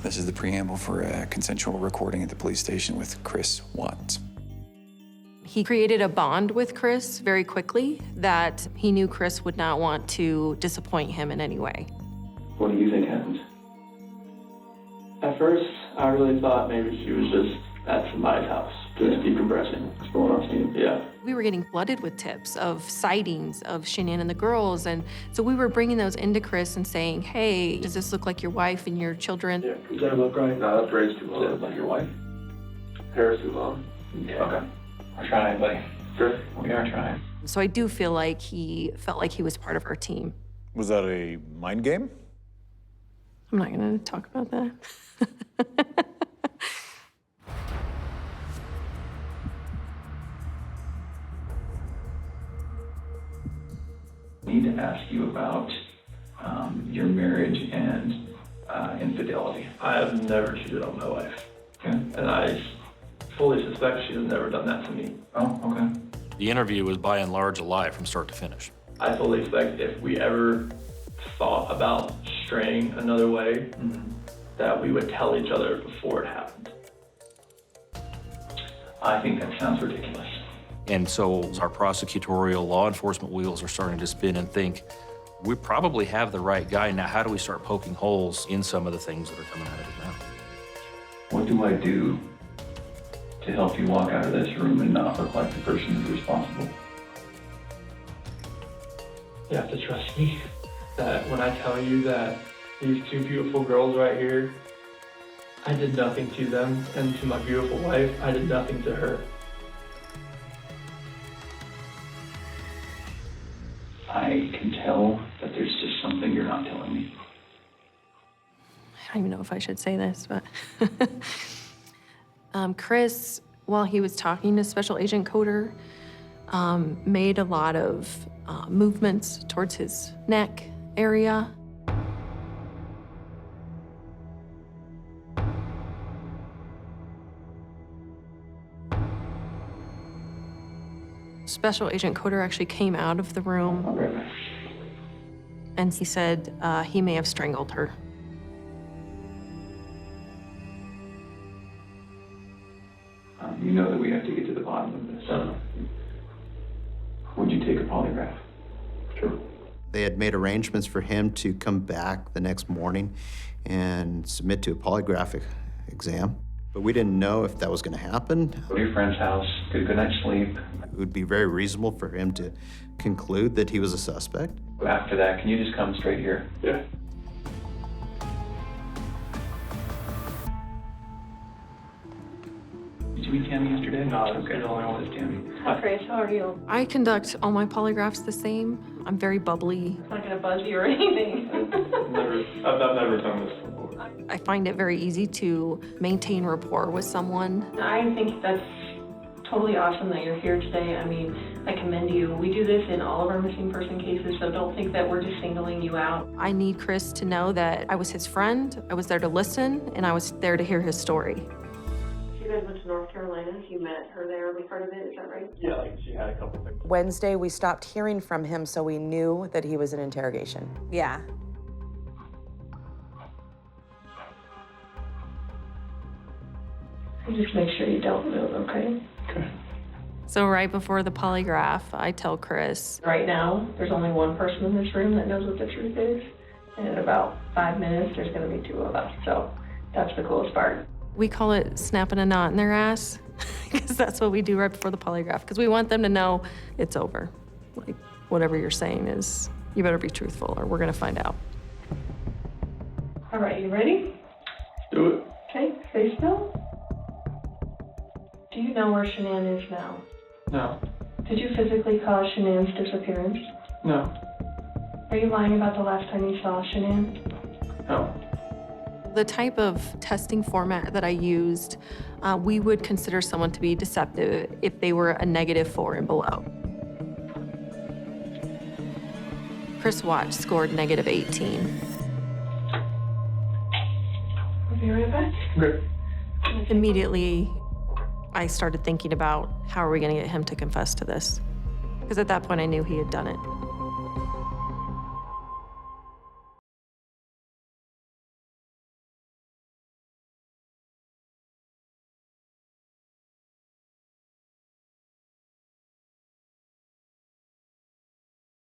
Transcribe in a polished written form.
This is the preamble for a consensual recording at the police station with Chris Watts. He created a bond with Chris very quickly that he knew Chris would not want to disappoint him in any way. What do you think happened? At first, I really thought maybe she was just at somebody's house, just decompressing. What's going on, Steve? Yeah. We were getting flooded with tips of sightings of Shanann and the girls, and so we were bringing those into Chris and saying, hey, does this look like your wife and your children? Yeah. Does that look right? No, that braid's too long. Does that look like your wife? Hair's too long. Yeah. Okay. We're trying, buddy. Sure. We are trying. So I do feel like he felt like he was part of our team. Was that a mind game? I'm not gonna talk about that. I need to ask you about your marriage and infidelity. I have never cheated on my wife. Okay. And I fully suspect she has never done that to me. Oh, okay. The interview was by and large a lie from start to finish. I fully expect if we ever thought about straying another way, that we would tell each other before it happened. I think that sounds ridiculous. And so our prosecutorial law enforcement wheels are starting to spin and think, we probably have the right guy. Now, how do we start poking holes in some of the things that are coming out of his mouth? What do I do to help you walk out of this room and not look like the person who's responsible? You have to trust me that when I tell you that these two beautiful girls right here, I did nothing to them, and to my beautiful wife, I did nothing to her. I can tell that there's just something you're not telling me. I don't even know if I should say this, but Chris, while he was talking to Special Agent Coder, made a lot of movements towards his neck area. Special Agent Coder actually came out of the room and he said he may have strangled her. You know that we have to get to the bottom of this. Would you take a polygraph? Sure. They had made arrangements for him to come back the next morning and submit to a polygraph exam. But we didn't know if that was going to happen. Go to your friend's house, get a good night's sleep. It would be very reasonable for him to conclude that he was a suspect. After that, can you just come straight here? Yeah. Did you meet Tammy yesterday? No, it's okay. the only one. It's Tammy. Hi, Chris. How are you? I conduct all my polygraphs the same. I'm very bubbly. I'm not gonna buzz you or anything. I've never done this before. I find it very easy to maintain rapport with someone. I think that's totally awesome that you're here today. I mean, I commend you. We do this in all of our missing person cases, so don't think that we're just singling you out. I need Chris to know that I was his friend, I was there to listen, and I was there to hear his story. You guys went to North Carolina. You met her there, be part of it, is that right? Yeah, like she had a couple things. Wednesday, we stopped hearing from him, so we knew that he was in interrogation. Yeah. Just make sure you don't move, okay? Okay. So right before the polygraph, I tell Chris, Right now, there's only one person in this room that knows what the truth is. And in about 5 minutes, there's gonna be two of us. So that's the coolest part. we call it snapping a knot in their ass, because that's what we do right before the polygraph, because we want them to know it's over. Like, whatever you're saying is, you better be truthful or we're gonna find out. All right, you ready? Do it. Okay, face down. Do you know where Shanann is now? No. Did you physically cause Shanann's disappearance? No. Are you lying about the last time you saw Shanann? No. The type of testing format that I used, we would consider someone to be deceptive if they were a -4 and below. Chris Watts scored -18. I'll be right back. Okay. Immediately, I started thinking about how are we gonna get him to confess to this? Because at that point, I knew he had done it.